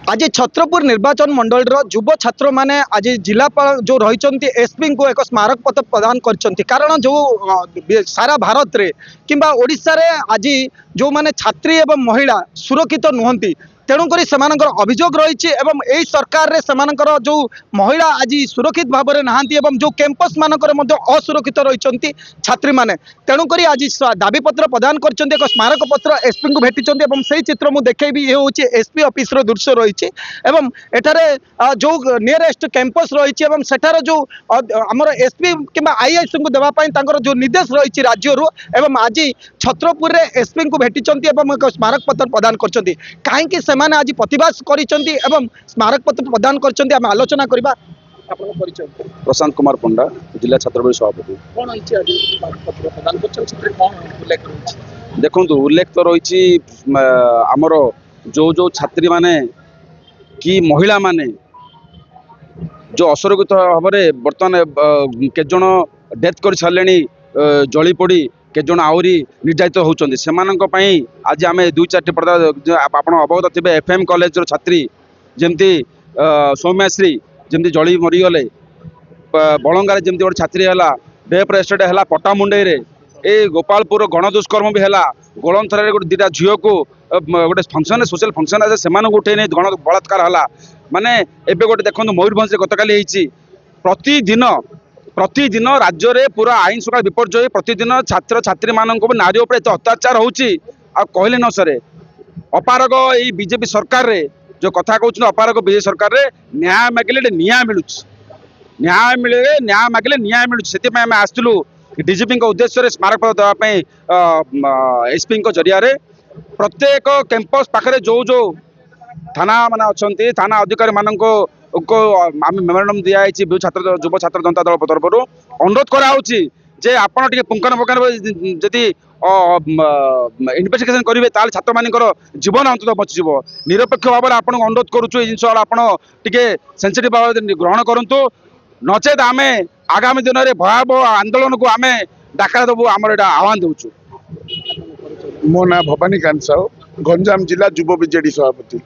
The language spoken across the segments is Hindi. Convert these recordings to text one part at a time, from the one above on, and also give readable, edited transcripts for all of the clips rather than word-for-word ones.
आज छत्रपुर निर्वाचन मंडल युव छात्र माने आज जिलापाल जो रही एसपी को एक स्मारक पत्र प्रदान कर कारण जो सारा भारत रे किंबा ओडिशा रे आज जो माने छात्री एवं महिला सुरक्षित नुहंती तेणुक अभियोग रही यही सरकार रे जो महिला आज सुरक्षित भाव में नहांती जो कैंपस मानक असुरक्षित रही छात्री मैंने तेणुक आज दाबीपत्र प्रदान कर स्मारक पत्र एसपी को भेटी से चित्र मुझे देखेबी ये हूँ एसपी ऑफिस दृश्य रही जो नियरेस्ट कैंपस रही सेठार जो आमर एसपी कि आईएएस को देवाई जो निर्देश रही राज्य आज छत्रपुर में एसपी को भेटी एक स्मारक पत्र प्रदान कर कहीं मैंने आज प्रतिवाद कर स्मारक पत्र प्रदान कर आलोचना करवा। प्रशांत कुमार पंडा जिला छात्रपति सभापति। देखो उल्लेख तो रही आमर जो जो छात्री माने कि महिला माने जो असुरक्षित भाव में बर्तमान के जन डेथ कर सारे जली पड़ी केजन आहरी निर्यातित होती से आज आम दुई चार पढ़ा आप अवगत थे एफएम कॉलेज छात्री जमती सौम्याश्री जमती जली मरीगले बलंगार जमती गोटे छात्री है डेप एस्टेट है पटामुंडे ए गोपालपुर गणदुष्कर्म भी है गोलंथर गोटे दीटा झील को गोटे फंक्शन सोशल फंक्शन से उठे नहीं गण बलात्कार है माने एबे गोटे देखो मयूरभंज गतकाली प्रतिदिन राज्य रे पूरा आईन श्रृंखला विपर्जय प्रतिदिन छात्र छात्री मानक नारी उपर एत अत्याचार होची कहले न सरे अपारग यही बीजेपी सरकार रे जो कथा कहते अपारग बीजेपी सरकार रे न्याय मागिले न्याय मिलू न्याय मिले न्याय मागिले न्याय मिलू से आम आसलु डीजीपी उद्देश्य स्मारक पत्र देवाई एसपी जरिया प्रत्येक कैंपस पाखे जो जो थाना मान अच्छा थाना अधिकारी मानक मेमोरांडम दिखाई छात्र युव छात्र जनता दल तरफ अनुरोध कराऊँचे जे आपड़ टे पुंखानुपुंखानु जदि इन्वेस्टिगेशन करेंगे ताल छात्र मान जीवन अंत बचीज निरपेक्ष भाव में आपको अनुरोध करुचु जिन आपड़े सेंसिटिव भाव ग्रहण करूँ नचेत आम आगामी दिन में भयावह आंदोलन को आम डाकरा देवु आमर यहाँ आह्वान देचु। मो ना भवानी कांत साहू गंजाम जिला युव बीजेडी सभापति।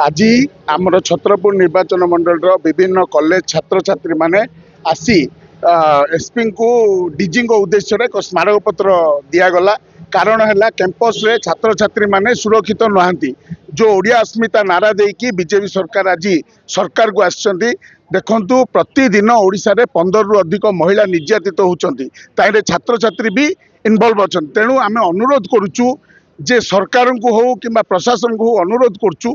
आज आमर छत्रपुर निर्वाचन मंडल विभिन्न कॉलेज छात्र छात्री माने आसी एसपी को डीजी उद्देश्य एक स्मारक पत्र दिगला कारण है कैंपस रे छात्र छात्री माने सुरक्षित नहांती जो ओडिया अस्मिता नारा देकी बीजेपी सरकार आज सरकार को आसछंती देखंतु प्रतिदिन ओडिशा रे 15 रु अधिक महिला निर्यातित होउछंती ताइरे छात्र छात्री भी इनवॉल्व अच्छा तेणु आम अनुरोध करुचु जे सरकार को हो कि प्रशासन को अनुरोध करुचु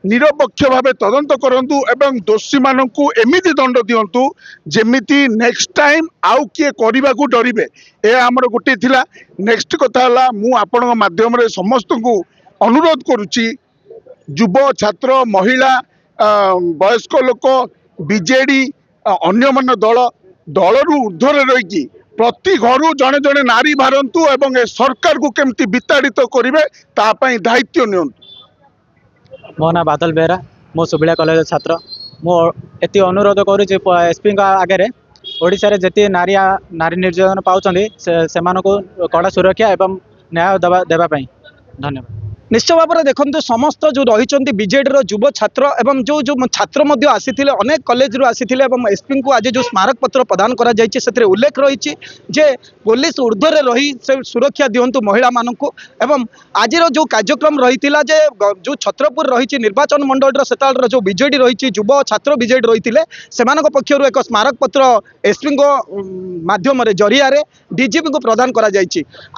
निरपेक्ष भाव तदंत करंतु एवं दोषी मानक एमिति दंड दिंतु जेमिति नेक्स्ट टाइम आउ किए करने को डरवे यह आमर गोटे थिला। नेक्स्ट कथा मु आपण माध्यम रे समस्त को अनुरोध करुच्ची युव छात्र महिला वयस्क लोक बीजेडी अन्य मान दल दलरू ऊर्ध्वर रही प्रति घर जड़े जड़े नारी बाहरतु एवं सरकार को केमती विताड़ित करेंगे तापाई दायित्व नियंतु। मो ना बादल बेहरा मो सुबिला कॉलेज छात्र मुझे अनुरोध करुच्ची एसपी आगे ओडिशा रे जति नारी नारी निर्यातन पाउछंदी से कड़ा सुरक्षा एवं न्याय देवाई धन्यवाद। निश्चय भाव में देखते समस्त जो रही बीजेडी युव छात्र एवं जो जो छात्र आसी अनेक कॉलेज आसी एसपी को आज जो स्मारक पत्र प्रदान कर उल्लेख रही जे पुलिस ऊर्ध्वर रही से सुरक्षा दिंतु महिला मानक एवं आज जो कार्यक्रम रही जो छत्रपुर रही निर्वाचन मंडल से जो बीजेडी रही युव छात्र बीजेडी रही से पक्षर एक स्मारक पत्र एसपी माध्यम जरिया डीजीपी को प्रदान कर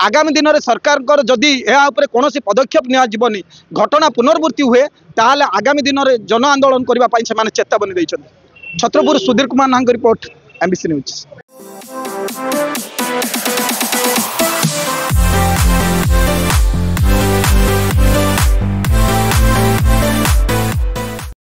आगामी दिन में सरकार जदि यह कौन पदक्षेप जीवनी घटना पुनर्वृत्ति हुए ताहले आगामी दिन में जन आंदोलन करने चेतावनी देते। Chhatarpur Sudhir Kumar Nahang report MBC news.